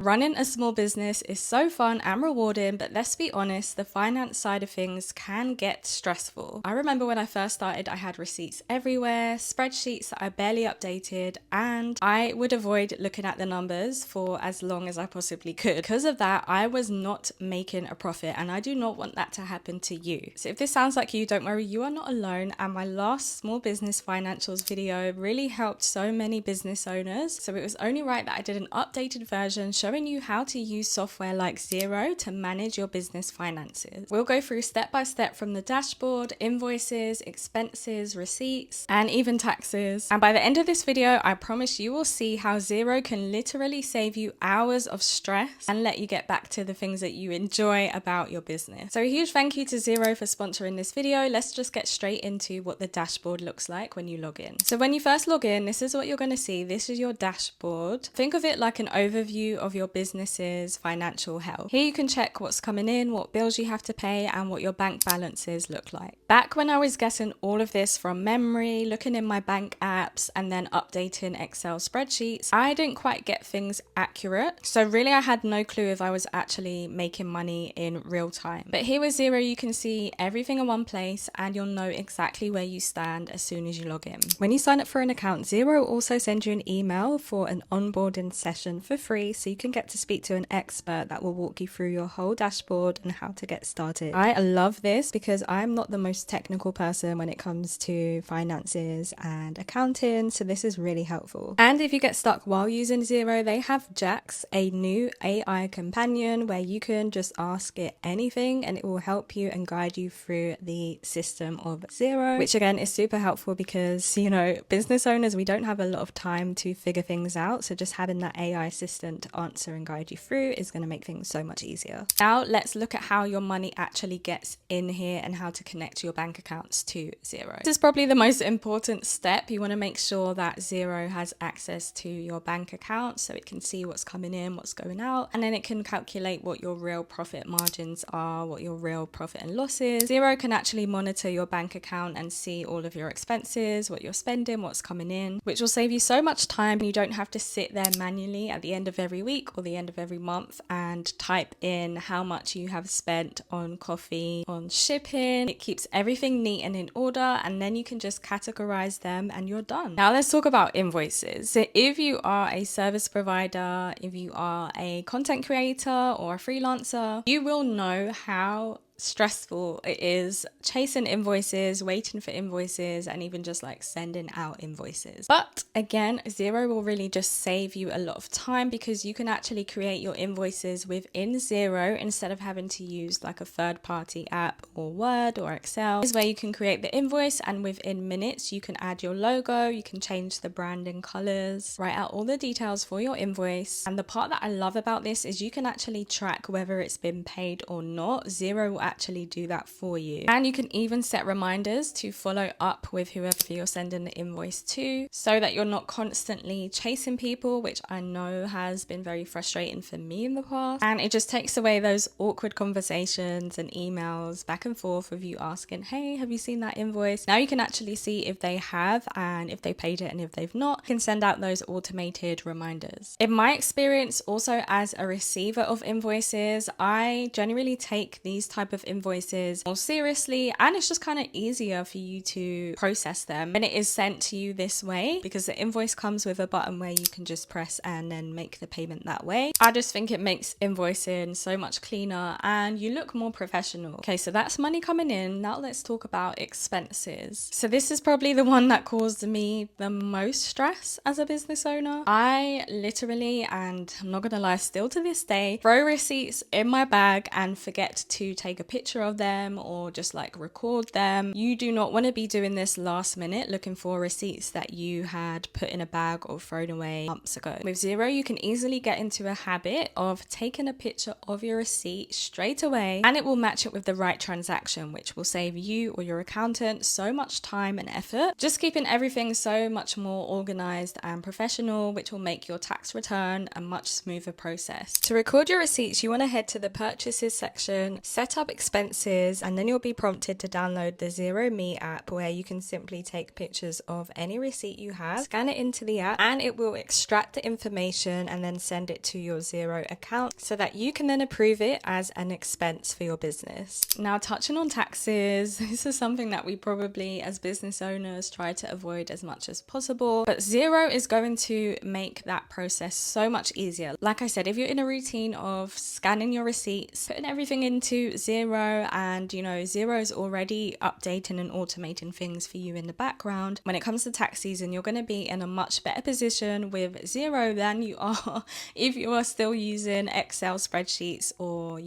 Running a small business is so fun and rewarding, but let's be honest, the finance side of things can get stressful. I remember when I first started, I had receipts everywhere, spreadsheets that I barely updated, and I would avoid looking at the numbers for as long as I possibly could. Because of that, I was not making a profit, and I do not want that to happen to you. So if this sounds like you, don't worry, you are not alone. And my last small business financials video really helped so many business owners. So it was only right that I did an updated version showing you how to use software like Xero to manage your business finances. We'll go through step by step from the dashboard, invoices, expenses, receipts, and even taxes. And by the end of this video, I promise you will see how Xero can literally save you hours of stress and let you get back to the things that you enjoy about your business. So a huge thank you to Xero for sponsoring this video. Let's just get straight into what the dashboard looks like when you log in. So when you first log in, this is what you're going to see. This is your dashboard. Think of it like an overview of your business's financial health. Here you can check what's coming in, what bills you have to pay, and what your bank balances look like. Back when I was getting all of this from memory, looking in my bank apps and then updating Excel spreadsheets, I didn't quite get things accurate. So really I had no clue if I was actually making money in real time. But here with Xero, you can see everything in one place and you'll know exactly where you stand as soon as you log in. When you sign up for an account, Xero will also send you an email for an onboarding session for free, so you can get to speak to an expert that will walk you through your whole dashboard and how to get started. I love this because I'm not the most technical person when it comes to finances and accounting, so this is really helpful. And if you get stuck while using Xero, they have Jax, a new AI companion where you can just ask it anything and it will help you and guide you through the system of Xero, which again is super helpful because, you know, business owners, we don't have a lot of time to figure things out, so just having that AI assistant to answer and guide you through is going to make things so much easier. Now let's look at how your money actually gets in here and how to connect your bank accounts to Xero. This is probably the most important step. You want to make sure that Xero has access to your bank account so it can see what's coming in, what's going out, and then it can calculate what your real profit margins are, what your real profit and loss is. Xero can actually monitor your bank account and see all of your expenses, what you're spending, what's coming in, which will save you so much time. You don't have to sit there manually at the end of every week or the end of every month and type in how much you have spent on coffee, on shipping. It keeps everything neat and in order, and then you can just categorize them and you're done. Now let's talk about invoices. So if you are a service provider, if you are a content creator or a freelancer, you will know how stressful it is chasing invoices, waiting for invoices, and even just like sending out invoices. But again, Xero will really just save you a lot of time because you can actually create your invoices within Xero instead of having to use like a third-party app or Word or Excel. This is where you can create the invoice and within minutes you can add your logo, you can change the branding colors, write out all the details for your invoice. And the part that I love about this is you can actually track whether it's been paid or not. Xero will actually do that for you, and you can even set reminders to follow up with whoever you're sending the invoice to so that you're not constantly chasing people, which I know has been very frustrating for me in the past. And it just takes away those awkward conversations and emails back and forth with you asking, hey, have you seen that invoice? Now you can actually see if they have and if they paid it, and if they've not, you can send out those automated reminders. In my experience, also as a receiver of invoices, I generally take these type of invoices more seriously, and it's just kind of easier for you to process them when it is sent to you this way, because the invoice comes with a button where you can just press and then make the payment that way. I just think it makes invoicing so much cleaner and you look more professional. Okay, so that's money coming in. Now let's talk about expenses. So this is probably the one that caused me the most stress as a business owner. I literally, and I'm not gonna lie, still to this day, throw receipts in my bag and forget to take a picture of them or just like record them. You do not want to be doing this last minute looking for receipts that you had put in a bag or thrown away months ago. With Xero, you can easily get into a habit of taking a picture of your receipt straight away, and it will match it with the right transaction, which will save you or your accountant so much time and effort, just keeping everything so much more organized and professional, which will make your tax return a much smoother process. To record your receipts, you want to head to the purchases section, set up expenses, and then you'll be prompted to download the Xero Me app, where you can simply take pictures of any receipt you have, scan it into the app, and it will extract the information and then send it to your Xero account so that you can then approve it as an expense for your business. Now, touching on taxes, this is something that we probably as business owners try to avoid as much as possible, but Xero is going to make that process so much easier. Like I said, if you're in a routine of scanning your receipts, putting everything into Xero, and Xero is already updating and automating things for you in the background, when it comes to tax season, you're going to be in a much better position with Xero than you are if you are still using Excel spreadsheets or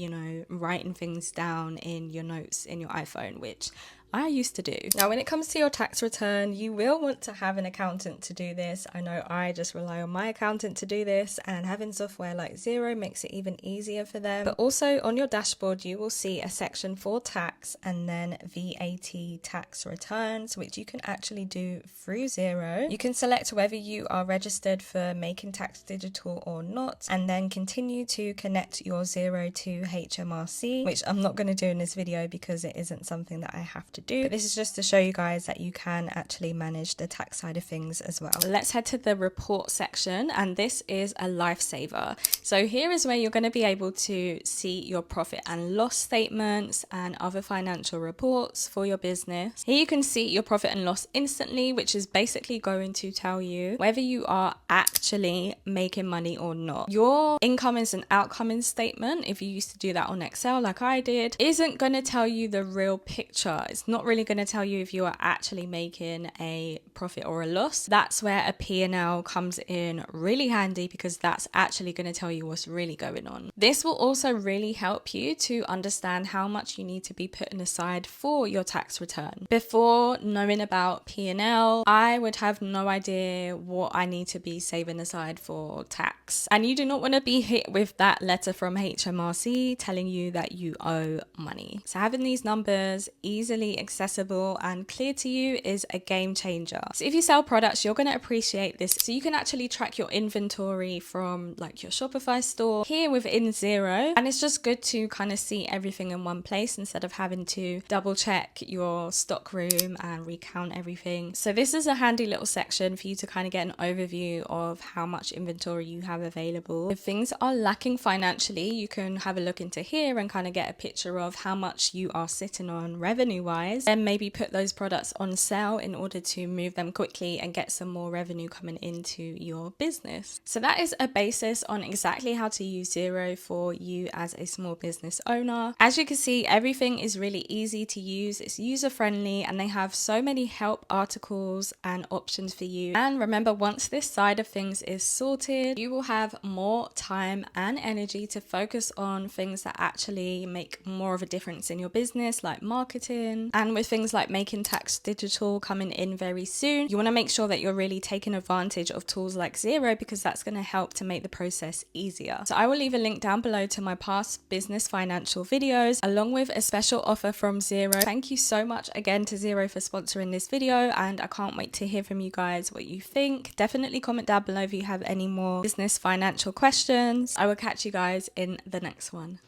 writing things down in your notes in your iPhone, which I used to do. Now, when it comes to your tax return, you will want to have an accountant to do this. I know I just rely on my accountant to do this, and having software like Xero makes it even easier for them. But also on your dashboard, you will see a section for tax and then VAT tax returns, which you can actually do through Xero. You can select whether you are registered for Making Tax Digital or not, and then continue to connect your Xero to HMRC, which I'm not going to do in this video because it isn't something that I have to do, but this is just to show you guys that you can actually manage the tax side of things as well. Let's head to the report section, and this is a lifesaver. So here is where you're going to be able to see your profit and loss statements and other financial reports for your business. Here you can see your profit and loss instantly, which is basically going to tell you whether you are actually making money or not. Your incomings and outgoings statement, if you used to do that on Excel like I did, isn't going to tell you the real picture. It's not really going to tell you if you are actually making a profit or a loss. That's where a P&L comes in really handy, because that's actually going to tell you what's really going on. This will also really help you to understand how much you need to be putting aside for your tax return. Before knowing about P&L, I would have no idea what I need to be saving aside for tax. And you do not want to be hit with that letter from HMRC telling you that you owe money. So having these numbers easily accessible and clear to you is a game changer. So if you sell products, you're going to appreciate this. So you can actually track your inventory from like your Shopify store here within Xero, and it's just good to kind of see everything in one place instead of having to double check your stock room and recount everything. So this is a handy little section for you to kind of get an overview of how much inventory you have available. If things are lacking financially, you can have a look into here and kind of get a picture of how much you are sitting on revenue wise. Then maybe put those products on sale in order to move them quickly and get some more revenue coming into your business. So that is a basis on exactly how to use Xero for you as a small business owner. As you can see, everything is really easy to use. It's user friendly, and they have so many help articles and options for you. And remember, once this side of things is sorted, you will have more time and energy to focus on things that actually make more of a difference in your business, like marketing. And with things like Making Tax Digital coming in very soon, you want to make sure that you're really taking advantage of tools like Xero, because that's going to help to make the process easier. So I will leave a link down below to my past business financial videos, along with a special offer from Xero. Thank you so much again to Xero for sponsoring this video, and I can't wait to hear from you guys what you think. Definitely comment down below if you have any more business financial questions. I will catch you guys in the next one.